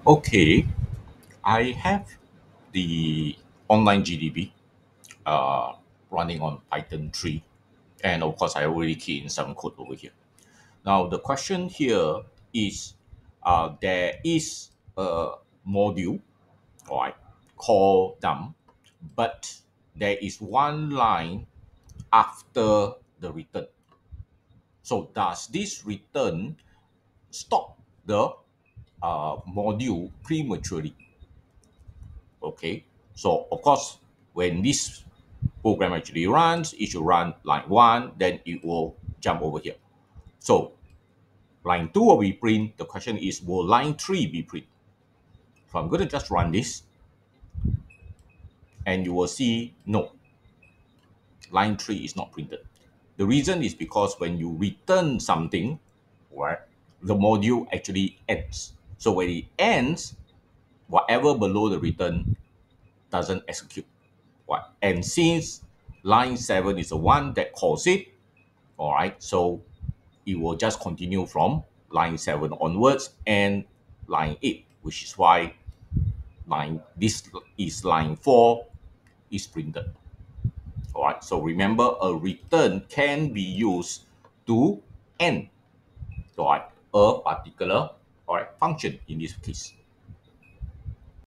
Okay, I have the online GDB uh, running on Python 3. And of course, I already key in some code over here. Now, the question here is there is a module, all right, called dump, but there is one line after the return. So, does this return stop the module prematurely? Okay, so of course, when this program actually runs, it should run line 1, then it will jump over here. So line 2 will be print. The question is, will line 3 be print? So I'm going to just run this, and you will see no, line 3 is not printed. The reason is because when you return something, right, the module actually ends. So when it ends, whatever below the return doesn't execute. Right? And since line 7 is the one that calls it, all right, so it will just continue from line 7 onwards and line 8, which is why this is line 4 is printed. All right, so remember, a return can be used to end, all right, a particular, all right, function in this case.